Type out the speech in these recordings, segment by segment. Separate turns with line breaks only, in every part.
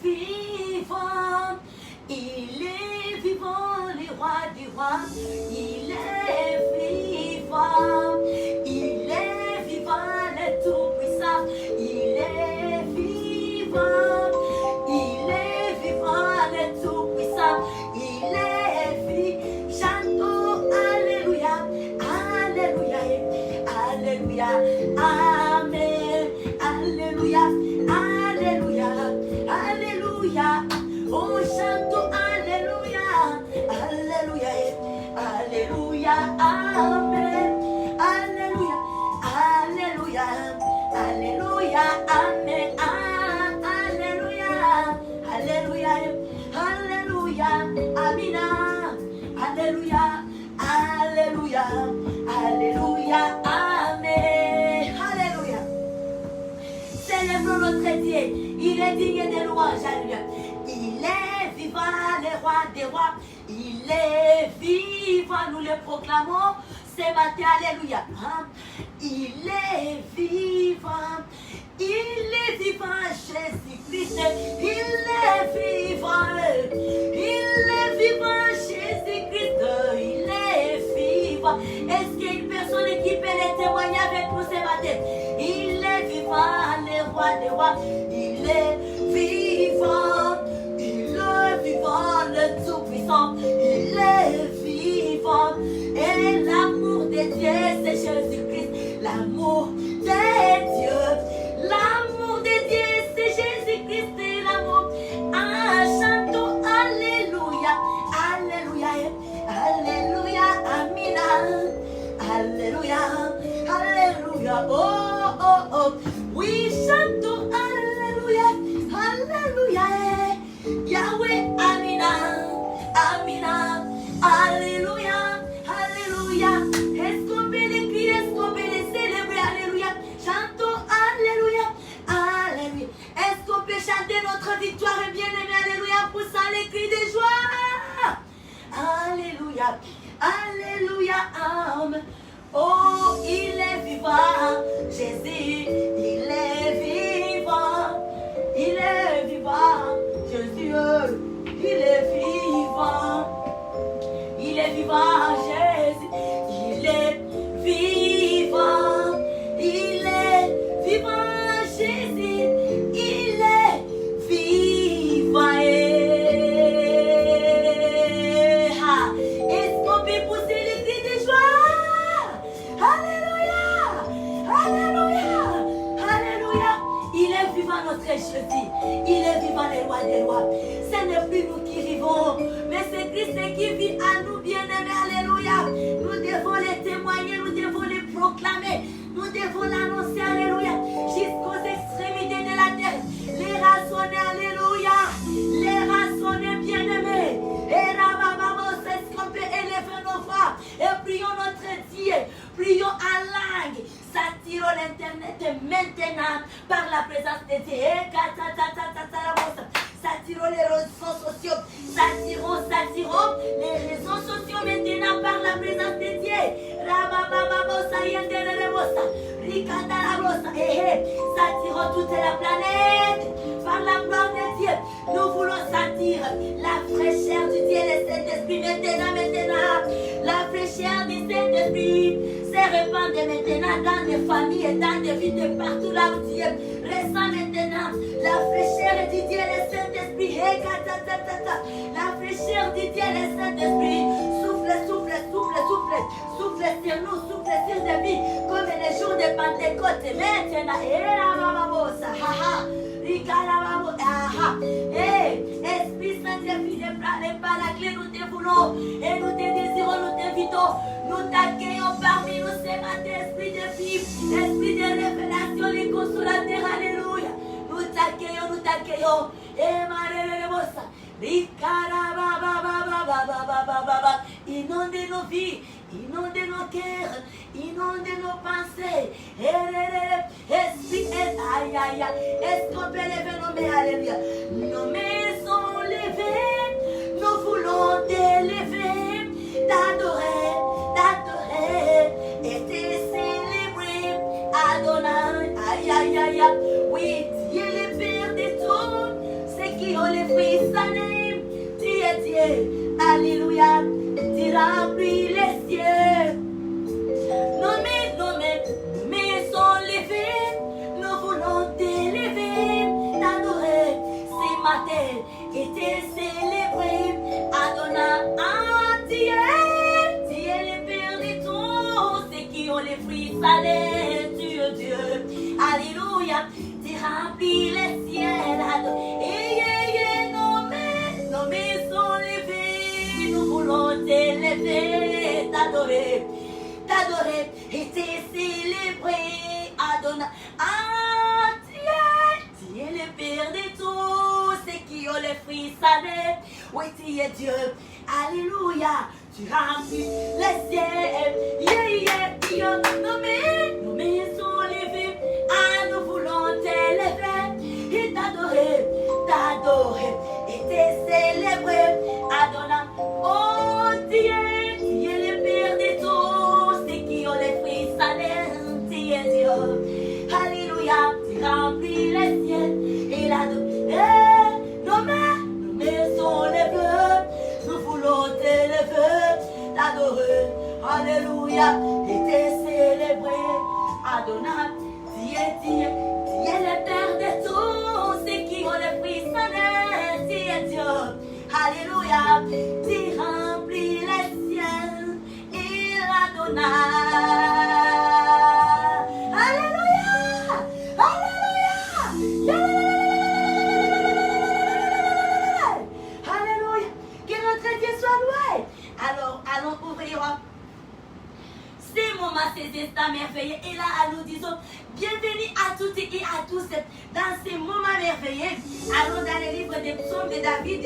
vivant. Il est vivant, le roi des rois. Il est vivant. Il est vivant, le tout-puissant. Il est vivant. Il est vivant, le tout-puissant. Il est vivant. Chantons, alléluia, alléluia, alléluia, amen, alléluia, alléluia, alléluia. Oh, chantons, alléluia, alléluia, alléluia, amen, alléluia, alléluia, alléluia, amen, alléluia, alléluia, alléluia, amina, alléluia, alléluia, alléluia, amen, alléluia. Célébrons notre Dieu, il est digne de louange, alléluia. Il est vivant, le roi des rois. Il est vivant, nous le proclamons ce matin, alléluia. Il est vivant, Jésus-Christ. Il est vivant, Jésus-Christ. Il est vivant. Est-ce qu'il y a une personne qui peut le témoigner avec nous ce matin? Il est vivant, le roi des rois. Il est vivant, le tout-puissant, il est vivant. Et l'amour de Dieu, c'est Jésus-Christ. L'amour de Dieu, c'est Jésus-Christ, c'est l'amour. Ah, chantons, alléluia, alléluia, alléluia, amina, alléluia, alléluia, oh, oh, oh. Oui, chantons, alléluia, alléluia. Yahweh, Amina, Amina, Alléluia, Alléluia. Est-ce qu'on peut les crier, est-ce qu'on peut les célébrer, Alléluia. Chantons, Alléluia, Alléluia. Est-ce qu'on peut chanter notre victoire et bien-aimé, Alléluia, poussant les cris de joie. Alléluia, Alléluia, Amen. Oh, il est vivant, Jésus, il est vivant, il est vivant. Jésus, il est vivant, Jésus, il est vivant, Jésus, il est vivant. Est-ce qu'on peut pousser les cris de joie? Alléluia, alléluia, alléluia. Il est vivant notre Jésus, il est vivant le roi des rois. Ce n'est plus nous qui vivons, mais c'est Christ qui vit à nous, bien-aimés, alléluia. Nous devons les témoigner, nous devons les proclamer, nous devons l'annoncer, alléluia, jusqu'aux extrémités de la terre. Les rassonner, alléluia, les rassonner, bien-aimés. Et là-bas, est-ce qu'on peut élever nos voix et prions notre Dieu, prions en langue. S'attirons l'internet maintenant par la présence de Dieu. S'attirons les réseaux sociaux. S'attirons les réseaux sociaux maintenant par la présence de Dieu. S'attirons toute la planète par la gloire de Dieu. Nous voulons sentir la fraîcheur du Dieu, le Saint-Esprit maintenant. La fraîcheur du Saint-Esprit se répand maintenant dans des familles et dans des vies de partout là où Dieu ressent maintenant la fraîcheur du Dieu, le Saint-Esprit. La fraîcheur du Dieu, le Saint-Esprit. Souffle sur nous, souffle sur des vies comme les jours de Pentecôte maintenant. Esprit Saint, les paraclés, nous te voulons et nous te désirons, nous t'invitons. Nous t'accueillons parmi nous ce matin, esprit de vie, esprit de révélation, les consolateurs, alléluia. Nous t'accueillons. Et Marélémosa, inonde nos vies, inonde nos cœurs, inonde nos pensées. Esprit, est-ce qu'on peut lever nos mains, alléluia. Nos mains sont levées, nous voulons t'élever, t'adorer et te célébrer. Adonai, oui, Dieu le Père de tout, ceux qui ont fruits salés. Tu es Dieu. Alléluia. Tu remplis les cieux. Nos mains sont levées. Nous voulons t'élever, t'adorer ce matin et te célébrer. Adonai, tu es le Père de tous ceux qui ont les fruits salés. Tu es Dieu. Alléluia. Tu remplis les ciels. Nos mains sont levées. Nous voulons t'élever, t'adorer et te célébrer. Adonai, tu es le Père de tous ceux qui ont les fruits salés. Oui, tu es Dieu. Alléluia. Tu remplis les ciels. Nos mains sont levées. Nous voulons t'élever et t'adorer et te célébrer. Adonai, oh Dieu, tu es le Père de tous ceux qui ont les fruits salés. Tu es Dieu. Alléluia. Tu remplis les ciels et nos mains sont levées. Nous voulons t'élever, t'adorer. Alléluia. Et te célébrer. Adonai, tu es le Père de tous ceux qui ont les fruits salés. Tu es Dieu. Alléluia. Tu remplis les ciels et l'Adonai. Alléluia. Alléluia. Alléluia. Que notre Dieu soit loué. Alors, allons ouvrir ces moments, ces instants merveilleux. Et là, nous disons bienvenue à toutes et à tous dans ces moments merveilleux. Allons dans le livre des psaumes de David,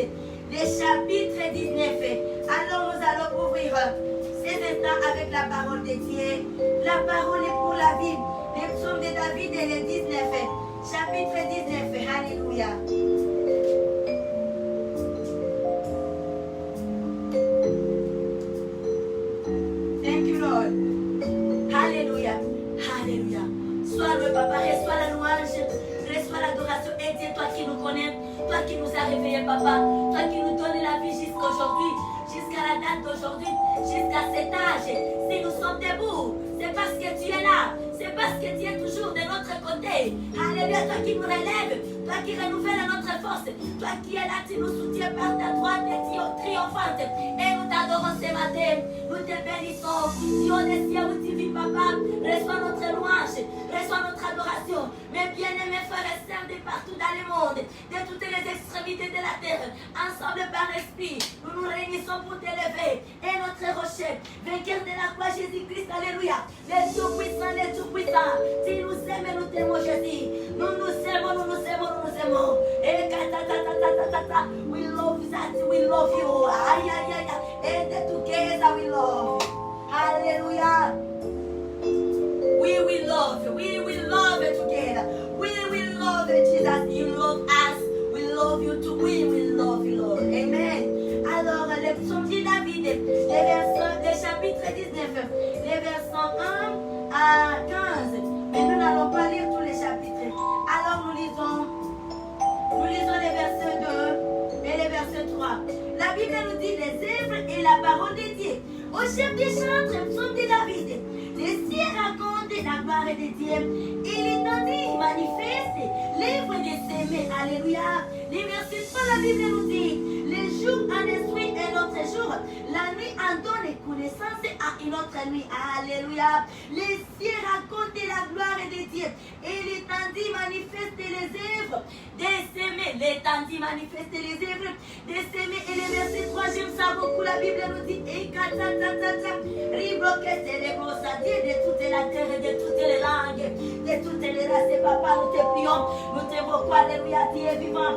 le chapitre 19. Alors, nous allons ouvrir ces instants avec la parole de Dieu. La parole est pour la vie. Les psaumes de David et le 19. Chapitre 19. Alléluia. Thank you, Lord. Alléluia. Alléluia. Sois le papa, reçois la louange, reçois l'adoration. Et Dieu, toi qui nous connais, toi qui nous as réveillés, papa, toi qui nous donnes la vie jusqu'à aujourd'hui, jusqu'à la date d'aujourd'hui, jusqu'à cet âge. Si nous sommes debout, c'est parce que tu es là. C'est parce que tu es toujours de notre côté. Alléluia, toi qui nous relèves, toi qui renouvelles notre force, toi qui es là, tu nous soutiens par ta droite triomphante. Et nous t'adorons ce matin, nous te bénissons. Dieu des cieux où tu vis, papa, reçois notre louange, reçois notre adoration. Mes bien-aimés frères et sœurs de partout dans le monde, de toutes les extrémités de la terre, ensemble par l'Esprit, nous nous réunissons pour t'élever. Et notre rocher, vainqueur de la croix, Jésus-Christ, alléluia. Les tout-puissants, les tout-puissants, si nous aimons, nous t'aimons, Jésus. Nous nous aimons, nous nous aimons, nous nous aimons. Et we love that, we love you. Aïe, aïe, aïe, and together we love. Hallelujah. We will love together. We will love Jesus. You love us. We love you too. We will love you, Lord. Amen. Alors, les psaumes de David, les chapitres 19, les versets 1 à 15. Mais nous n'allons pas lire tous les chapitres. Alors, nous lisons les versets 2 et les versets 3. La Bible nous dit les œuvres et la parole de Dieu. Au chef des chantres, psaume de David. Les cieux racontent la gloire de Dieu. Il étendit, il manifeste l'œuvre de ses mains. Alléluia. Les versets 3, la Bible nous dit les jours en esprit et notre jour. La nuit en donne connaissance à une autre nuit. Alléluia. Les cieux racontent la gloire de Dieu. Et l'étendit manifeste les œuvres de ses mains. L'étendit manifeste les œuvres de ses mains. Et les versets 3, j'aime ça beaucoup. La Bible nous dit de toute la terre, de toutes les langues, de toutes les races. Papa, nous te prions, nous t'évoquons. Alléluia. Tu es vivant,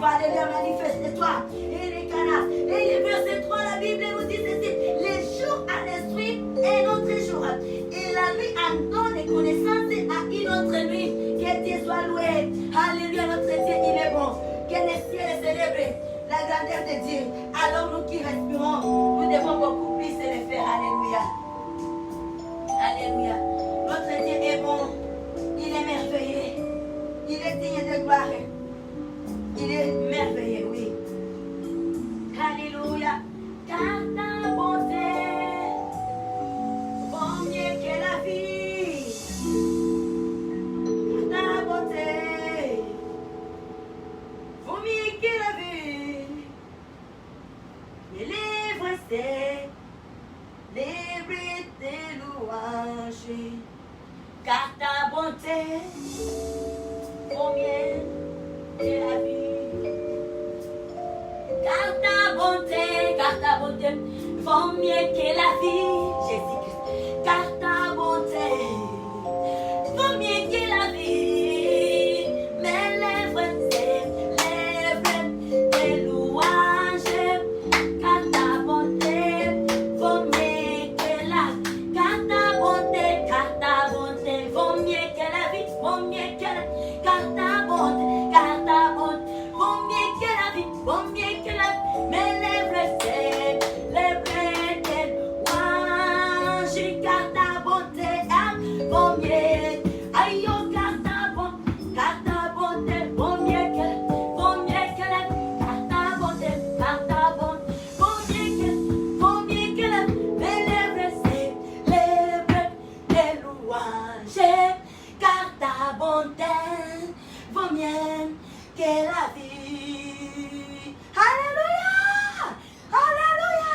alléluia. Manifeste-toi. Et les canards. Et les versets 3, la Bible nous dit ceci. Les jours en esprit et notre jour. Et la nuit en donne connaissance à une autre nuit. Que Dieu soit loué. Alléluia, notre Dieu, il est bon. Que le ciel célèbre la grandeur de Dieu. Alors nous qui respirons, nous devons beaucoup plus se le faire. Alléluia. Alléluia. Notre Dieu est bon. Il est merveilleux. Il est digne de gloire. Il est merveilleux. Oui. bonté vaut mieux que la vie. Car ta bonté vaut mieux que la vie. Jésus-Christ. Car ta bonté vaut mieux que la vie. Mes lèvres s'élèvent des louanges. Car ta bonté vaut mieux que la vie. Car ta bonté vaut mieux que la vie. Vaut mieux que la vie. Car ta bonté vaut mieux que la vie. Vaut mieux que la vie. Mes lèvres s'élèvent des louanges. Car ta bonté vaut mieux. Aïe, oh, car ta bonté vaut mieux que la vie. Car ta bonté vaut mieux que la vie. Mes lèvres s'élèvent des louanges. Car ta bonté vaut mieux que la vie. Alléluia! Alléluia!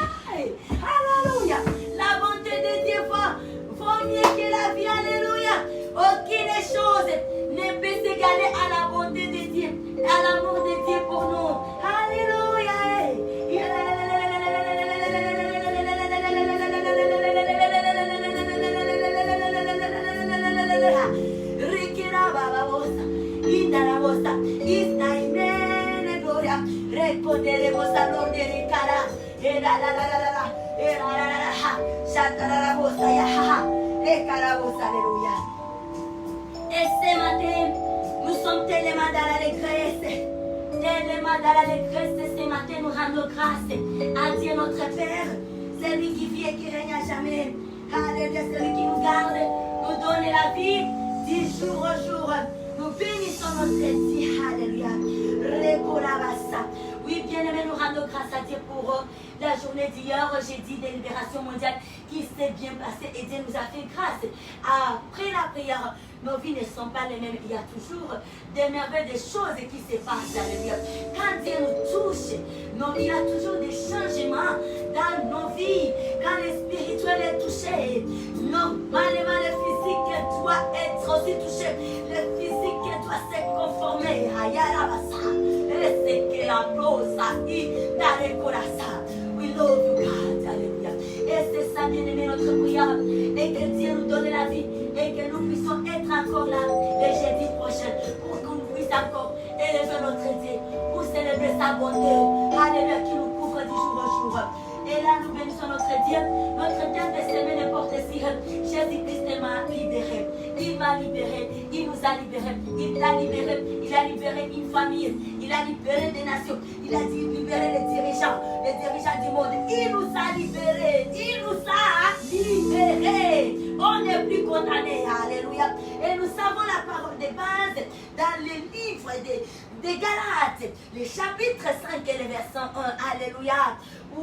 Alléluia! La bonté de Dieu vaut mieux que la vie. Alléluia! Aucune chose ne peut s'égaler à la bonté de Dieu, à l'amour de Dieu pour nous. Alléluia! Recorderemos al orden de cara. Alléluia. Et ce matin, nous sommes tellement dans l'allégresse. Tellement dans l'allégresse. Ce matin, nous rendons grâce à Dieu notre Père. Celui qui vit et qui règne à jamais. Alléluia. Celui qui nous garde, nous donne la vie du jour au jour. Nous bénissons notre Dieu. Alléluia. Oui, bien-aimés, nous rendons grâce à Dieu pour la journée d'hier, jeudi de libération mondiale qui s'est bien passée et Dieu nous a fait grâce. Après la prière, nos vies ne sont pas les mêmes. Il y a toujours des merveilles, des choses qui se passent. Alléluia. Quand Dieu nous touche, il y a toujours des changements dans nos vies. Quand le spirituel est touché, normalement le physique doit être aussi touché. Le physique doit se conformer. We love you, God. Alléluia. Et c'est ça, bien-aimé, notre prière. Et que Dieu nous donne la vie. Et que nous puissions être encore là le jeudi prochain. Pour qu'on puisse encore élever notre Dieu. Pour célébrer sa bonté. Alléluia, qui nous couvre du jour au jour. Et là, nous bénissons notre Dieu. Notre Dieu de s'aimer n'importe si. Jésus-Christ m'a libéré. Il m'a libéré. Il nous a libérés. Il t'a libéré. Il a libéré une famille. Il a libéré des nations. Il a libéré les dirigeants du monde. Il nous a libérés. Il nous a libérés. On n'est plus condamnés. Alléluia. Et nous savons la parole de base dans le livre des Galates, le chapitre 5 et le verset 1. Alléluia. Où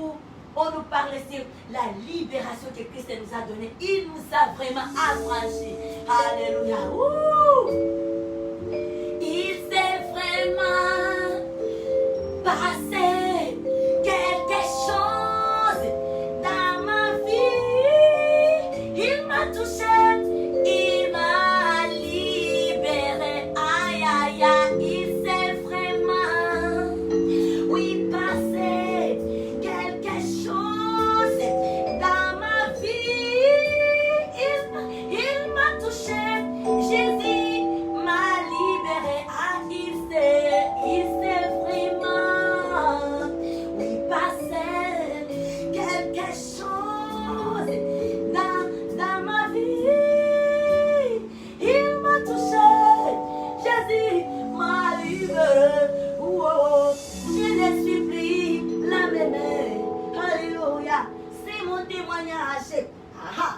on nous parle sur la libération que Christ nous a donnée. Il nous a vraiment affranchis. Alléluia. Ouh. Il s'est vraiment passé quelque chose dans ma vie. Il m'a touché, il m'a libéré. Aïe, aïe, aïe, il s'est vraiment, oui, passé quelque chose dans ma vie. Il m'a touché, Jésus m'a libéré. Ah, il s'est vraiment, oui, passé quelque chose dans ma vie. Il m'a touché, Jésus m'a libéré. Oh, oh, oh. Je ne suis plus la même. Alléluia. C'est mon témoignage. Ah, ah.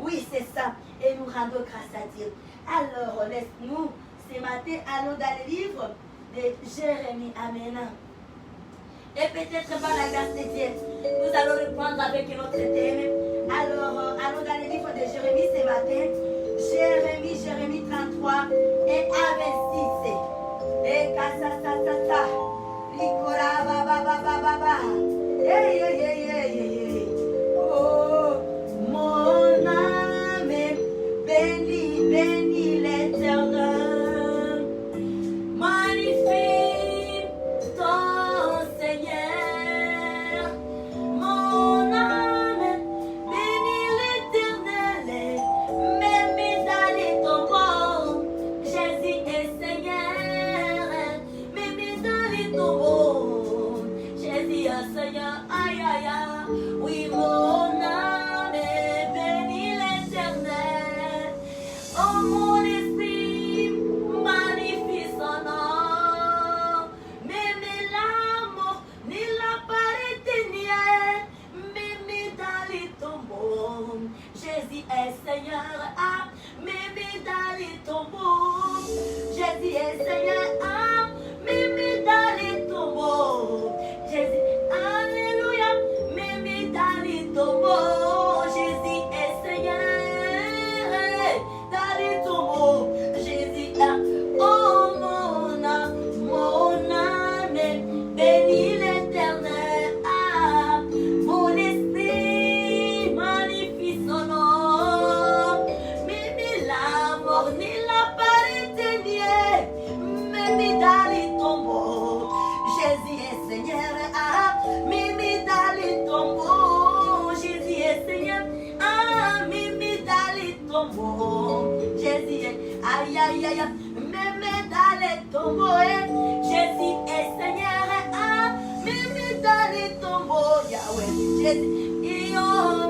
Oui, c'est ça. Et nous rendons grâce à Dieu. Alors, laisse-nous, ce matin, allons dans le livre de Jérémie. Amen. Et peut-être par la grâce de Dieu, nous allons reprendre avec notre thème. Alors, allons dans le livre de Jérémie ce matin. Jérémie 33 et à 26. Et kasa. Likora ba. Hey. Oh, mon âme bénis est Seigneur. Mimi dans les tombeaux. Jésus, alléluia. Mimi dans les tombeaux. Jésus est Seigneur. Dans les tombeaux. Jésus est. Oh mon âme, bénis l'Éternel. Mon esprit magnifie son nom. Mimi la mort ni la parité, Mimi dans les tombeaux. Jésus est Seigneur. Mimi dans les tombeaux. Jésus est Seigneur. Mimi dans les tombeaux. Jésus est. Aïe aïe aïe. Mimi dans les tombeaux. Jésus est Seigneur. Mimi dans les tombeaux. Yahweh. Jésus. Oh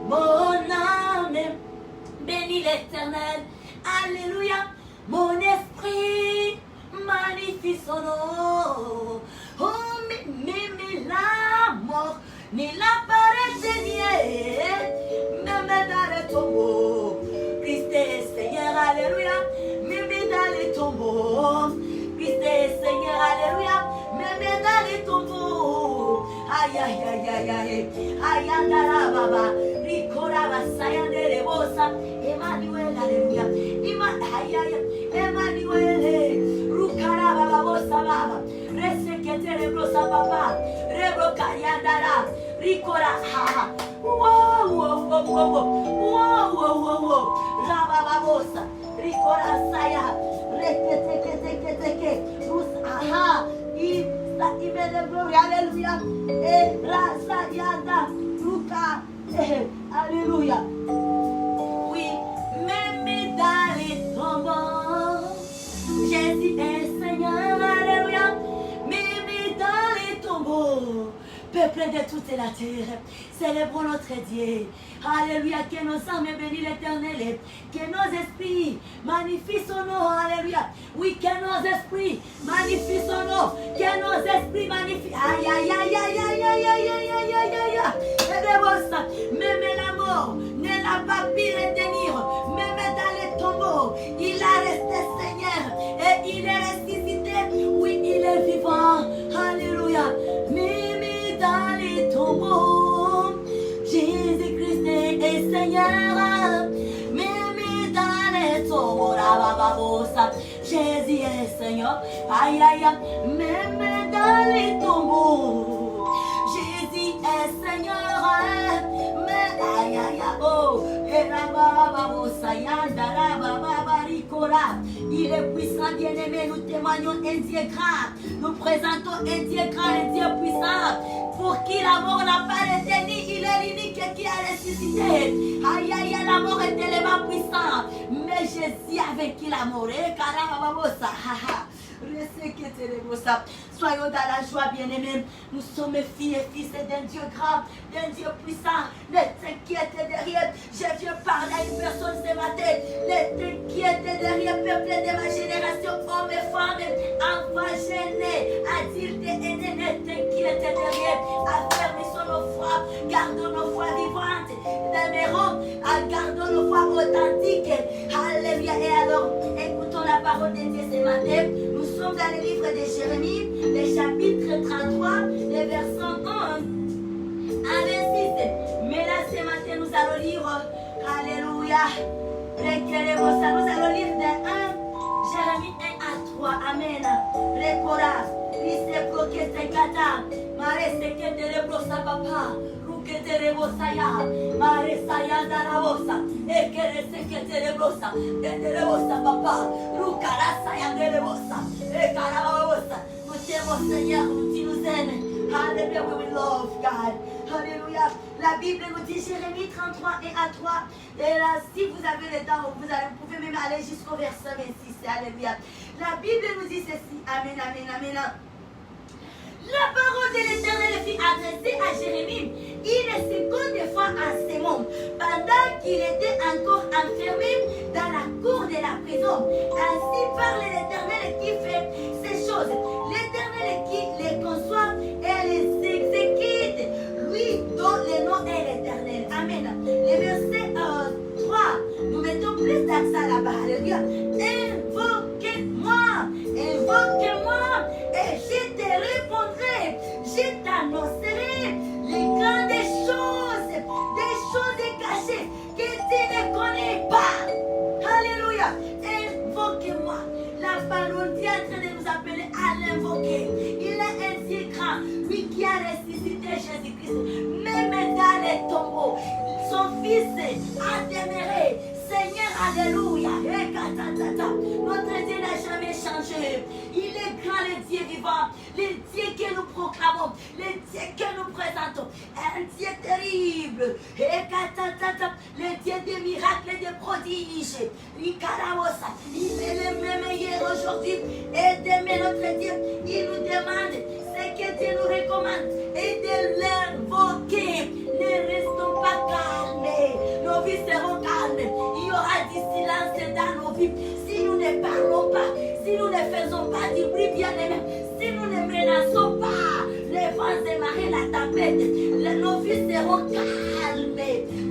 mon âme, bénis l'Éternel. Alléluia. Mon esprit magnifie son nom. Oh, Mimi la mort, ni la paresse niée, même dans les tombeaux. Christ est Seigneur, alléluia. Mimi dans les tombeaux. Christ est Seigneur, alléluia. Mimi dans les tombeaux. Aïe, aïe, aïe, aïe, aïe. Aïe, andara, baba. Ricora, basayandere, bosa. Emmanuel, alléluia. Aïe, aïe, Emmanuel. Rukara, baba, bosa, baba. Resekete, rebrosa, papa. Rebroka, yandara. Ricora, ha. Wow, wow, wow, wow, wow, wow, wow, wow. Rababa, bosa. Ricora, saya. Rekete, aha. Alléluia. Et rasa yanda. Ruka. Alléluia. Oui, même dans les tombeaux, Jésus est Seigneur. Alléluia. Même dans les tombeaux, peuple de toute la terre, célébrons notre Dieu. Alléluia, que nos âmes bénissent l'Éternel, que nos esprits magnifient son nom. Alléluia. Oui, que nos esprits magnifient son nom, que nos esprits magnifient. Aïe, aïe, aïe, aïe, aïe, aïe, aïe, aïe, aïe, aïe, aïe, aïe. Même la mort ne l'a pas pu retenir, même dans les tombeaux, il a resté Seigneur et il est ressuscité. Oui, il est vivant. Alléluia. Même dans les tombeaux, Jésus-Christ est Seigneur. Même dans les tombeaux, Jésus est Seigneur. Aïe, aïe, aïe. Même dans les tombeaux, Jésus est Seigneur. Mais aïe, aïe, aïe, oh. Il est puissant, bien-aimé. Nous témoignons un Dieu grand. Nous présentons un Dieu grand, un Dieu puissant. Pour qui la mort n'a pas retenu, il est l'unique qui a ressuscité. Aïe, aïe, aïe, la mort est tellement puissante. Mais Jésus a vaincu la mort. Soyons dans la joie, bien-aimés. Nous sommes filles et fils d'un Dieu grand, d'un Dieu puissant. Ne t'inquiète de rien. Je viens parler à une personne ce matin. Ne t'inquiète de rien, peuple de ma génération, hommes et femmes, enfants gênés, adultes et aînés. Ne t'inquiète de rien. Affermissons nos foi, gardons nos foi vivantes. Demeurons, gardons nos foi authentiques. Alléluia. Et alors, écoutons la parole de Dieu ce matin. Nous sommes dans le livre de Jérémie, le chapitre 33, le verset 1 à 26. Mais là, ce matin, nous allons lire, alléluia, nous allons lire de 1, Jérémie 1 à 3, amen. Récora, lise prokete kata, mare sekete rebrosa papa, rukete rebosaya, mare saya darabosa, ekere sekete rebrosa, rebrosa papa, rukara saya derebosa, ekarabosa. Nous t'aimons Seigneur, tu nous aimes. Alléluia, we love God. Alléluia. La Bible nous dit Jérémie 33 et à 3. Et là, si vous avez le temps, vous pouvez même aller jusqu'au verset 26. Alléluia. La Bible nous dit ceci. Amen, amen, amen. La parole de l'Éternel fut adressée à Jérémie une seconde fois en ces mots, pendant qu'il était encore enfermé dans la cour de la prison. Ainsi parle l'Éternel qui fait ces choses, l'Éternel qui les conçoit et les exécute, lui dont le nom est l'Éternel. Amen. Le verset 3, nous mettons plus d'accent là-bas. Alléluia. Invoquez-moi. invoquez-moi. La parole est en train de nous appeler à l'invoquer. Il est ainsi grand, lui qui a ressuscité Jésus-Christ, même dans les tombeaux. Son fils a demeuré. Seigneur, alléluia. Notre Dieu n'a jamais changé. Il est grand, le Dieu vivant, le Dieu que nous proclamons, le Dieu que nous présentons. Un Dieu terrible. Le Dieu des miracles et des prodiges. Il est le même hier, aujourd'hui et demain, notre Dieu. Il nous demande ce que Dieu nous recommande et de l'invoquer. Ne restons pas calmes. Nos vies seront calmes. Il y aura du silence dans nos vies. Si nous ne parlons pas, si nous ne faisons pas du bruit bien-aimé, si nous ne menaçons pas les vents et marées, la tempête, nos vies seront calmes.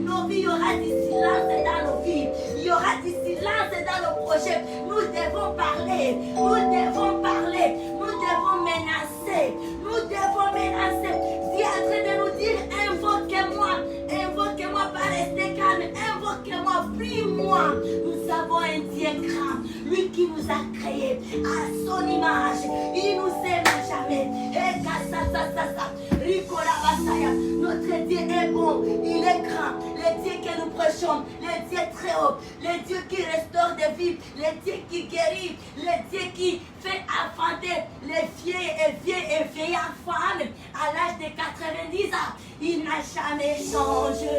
Nos vies, il y aura du silence dans nos vies. Il y aura du silence dans nos projets. Nous devons parler. Nous devons parler. Nous devons menacer. Nous devons menacer. Dieu est en train de nous dire, invoquez-moi. Invoquez-moi, pas rester calme. Invoquez-moi, prie-moi. Nous avons un Dieu grand. Lui qui nous a créés à son image. Il nous aime jamais. Notre Dieu est bon. Il est grand. Le Dieu que nous prêchons. Le Dieu très haut. Le Dieu qui restaure des vies. Le Dieu qui guérit. Le Dieu qui fait affronter les vieillards femmes à l'âge de 90 ans. Il n'a jamais changé.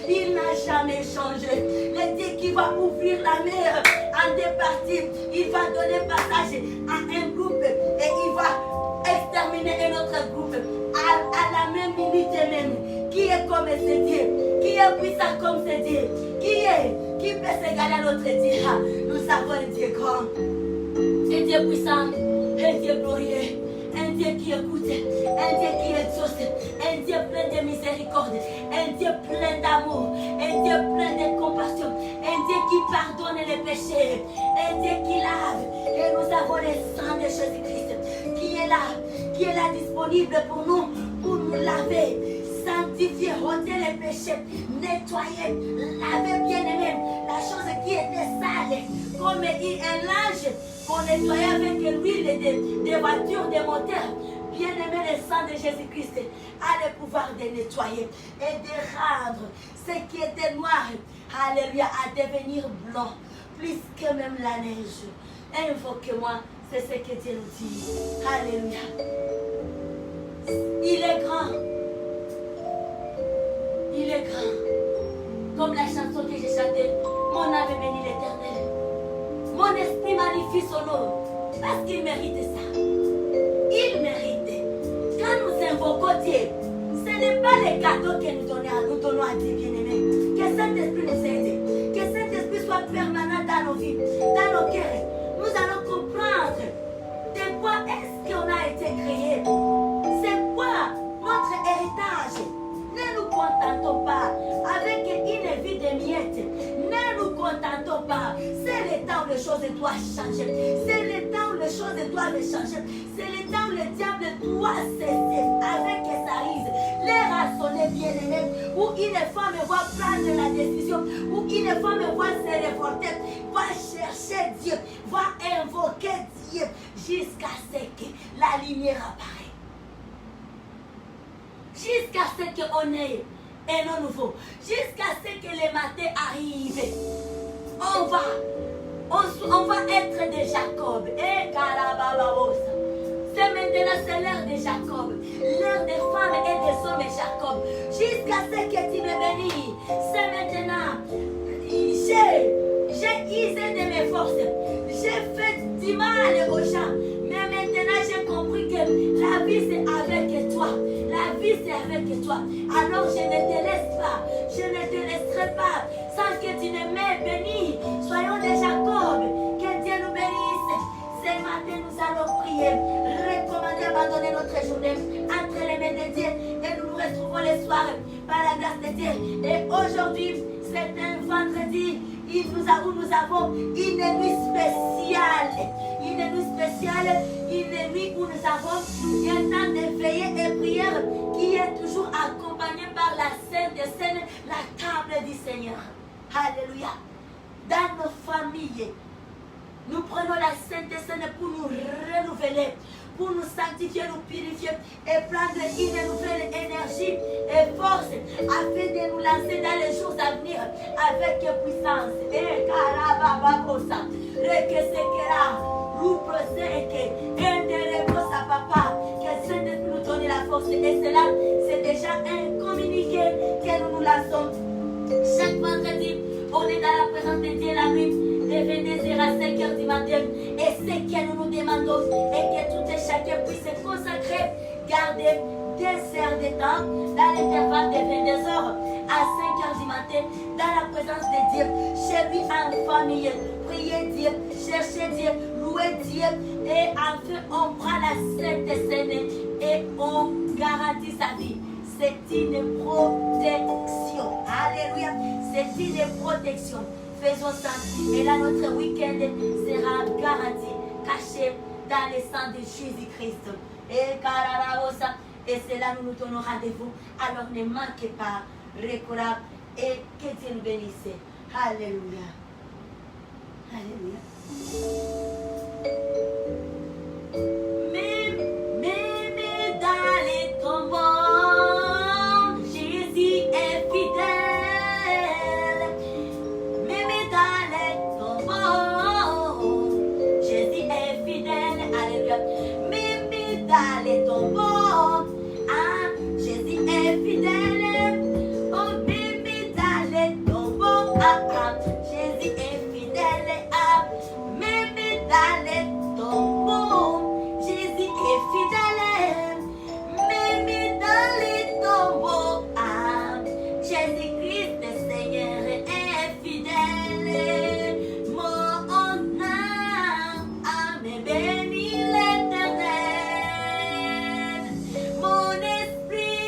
Il n'a jamais changé. Le Dieu qui va ouvrir la mer en deux parties. Il va donner passage à un groupe et il va exterminer un autre groupe à la même minute même. Qui est comme ce Dieu? Qui est puissant comme ce Dieu? Qui peut s'égaler à notre Dieu? Nous avons un Dieu grand, un Dieu puissant, un Dieu glorieux. Un Dieu qui écoute, un Dieu qui exauce, un Dieu plein de miséricorde, un Dieu plein d'amour, un Dieu plein de compassion, un Dieu qui pardonne les péchés, un Dieu qui lave. Et nous avons le sang de Jésus-Christ qui est là disponible pour nous laver, sanctifier, ôter les péchés, nettoyer, laver bien-aimé la chose qui était sale, comme un linge qu'on nettoyait avec l'huile des voitures, des moteurs. Bien-aimé, le sang de Jésus-Christ a le pouvoir de nettoyer et de rendre ce qui était noir, alléluia, à devenir blanc, plus que même la neige. Invoquez-moi, c'est ce que Dieu nous dit. Alléluia. Il est grand. Il est grand. Comme la chanson que j'ai chantée, mon âme bénit l'Éternel. Mon esprit magnifie son nom. Parce qu'il mérite ça. Il mérite. Quand nous invoquons Dieu, ce n'est pas les cadeaux que nous donnons à Dieu, bien-aimé. Que Saint-Esprit nous aide. Que Saint-Esprit soit permanent dans nos vies, dans nos cœurs. Nous allons comprendre de quoi est-ce qu'on a été créé. C'est quoi notre héritage. Ne nous contentons pas avec une vie de miettes. Ne nous contentons pas. C'est le temps où les choses doivent changer. C'est le temps où les choses doivent changer. C'est le temps où le diable doit cesser avec sa rise. L'air a sonné, bien-aimé, où une femme va prendre la décision, où une femme va se révolter, va chercher Dieu, va invoquer Dieu jusqu'à ce que la lumière apparaisse. Jusqu'à ce qu'on ait un nom nouveau. Jusqu'à ce que le matin arrive. On va être de Jacob. Et Karabababosa. C'est maintenant, c'est l'heure de Jacob. L'heure des femmes et des hommes de Jacob. Jusqu'à ce que tu me bénis. C'est maintenant. J'ai usé de mes forces. J'ai fait du mal aux gens. Mais maintenant, j'ai compris que la vie, c'est avec toi. La vie, c'est avec toi. Alors, je ne te laisse pas. Je ne te laisserai pas sans que tu ne m'aies béni. Soyons de Jacob. Que Dieu nous bénisse. Ce matin, nous allons prier. Recommander, abandonner notre journée entre les mains de Dieu. Et nous nous retrouvons le soir par la grâce de Dieu. Et aujourd'hui, c'est un vendredi. Nous avons une nuit spéciale. Une nuit spéciale, une nuit où nous avons un temps de veillée et prière qui est toujours accompagné par la Sainte des Saints, la table du Seigneur. Alléluia. Dans nos familles, Nous prenons la Sainte Seine pour nous renouveler, pour nous sanctifier, nous purifier et prendre une nouvelle énergie et force afin de nous lancer dans les jours à venir avec puissance. Et Karabababosa, Rekesekera, Ruproseke, Enderekosa Papa, que le Saint-Esprit nous donne la force. Et cela, c'est déjà un communiqué que nous nous lançons. Chaque vendredi, on est dans la présence de Dieu la nuit, de 22h à 5h du matin. Et c'est que nous nous demandons et que tout et chacun puisse se consacrer, garder des heures de temps dans l'intervalle de 22h à 5h du matin dans la présence de Dieu, chez lui en famille. Prier Dieu, chercher Dieu, louer Dieu. Et enfin, on prend la Sainte Seine et on garantit sa vie. C'est une protection. Alléluia. C'est une protection. Faisons ça. Et là, notre week-end sera garanti, caché dans le sang de Jésus-Christ. Et Kararaosa. Et c'est là nous nous donnons rendez-vous. Alors ne manquez pas. Recollab. Et que Dieu nous bénisse. Alléluia. Alléluia. Même dans les tombeaux, Jésus est fidèle. Même dans les tombeaux, Jésus est fidèle. Alléluia. Même dans les tombeaux, Jésus est fidèle. Oh, même dans les tombeaux, Jésus est fidèle. Même dans les tombeaux, Jésus est fidèle. Même dans les tombeaux, Jésus-Christ le Seigneur est fidèle. Mon âme bénit l'Éternel. Mon esprit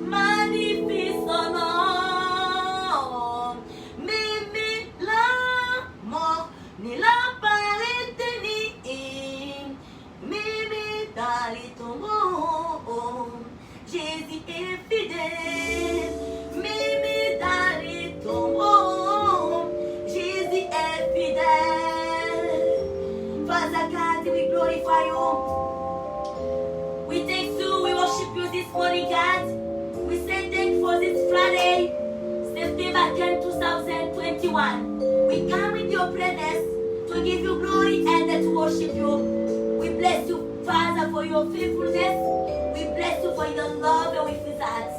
magnifie son nom. Même la mort ni la parité même dans les tombeaux, Jésus est fidèle. Même dans les tombeaux, Jésus est fidèle. Father God, we glorify you. We thank you, we worship you this morning, God. We say thank you for this Friday, September 10, 2021. We come in your presence to give you glory and to worship you. We bless you, Father, for your faithfulness. We bless you for your love and with us.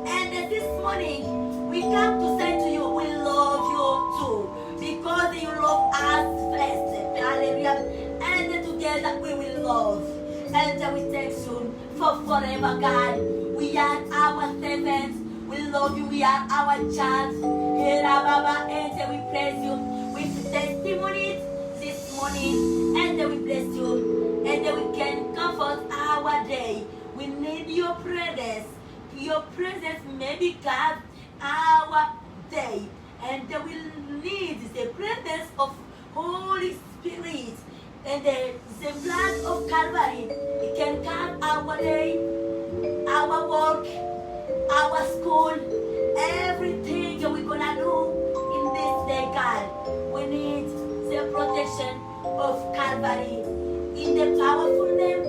And this morning, we come to say to you, we love you too. Because you love us first. Hallelujah. And together we will love. And we thank you for forever, God. We are our servants. We love you. We are our child. And we praise you with testimonies this morning. And we bless you. And we can comfort our day. We need your presence. Your presence may be God our day. And we need the presence of Holy Spirit. And the blood of Calvary, it can calm our day, our work, our school, everything we're gonna do in this day, God. We need the protection of Calvary. In the powerful name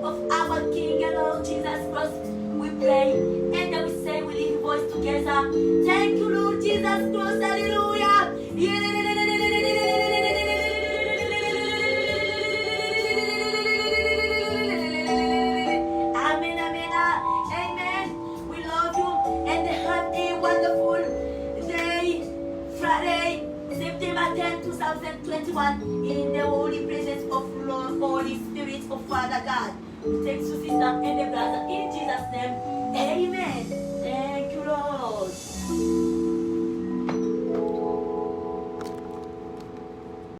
of our King and Lord Jesus Christ, we pray and then we say, we lift voice together. Thank you, Lord Jesus Christ. Hallelujah. September 10, 2021, in the holy presence of Lord, Holy Spirit of Father God. Thanks to sister and the brother in Jesus' name. Amen. Thank you, Lord.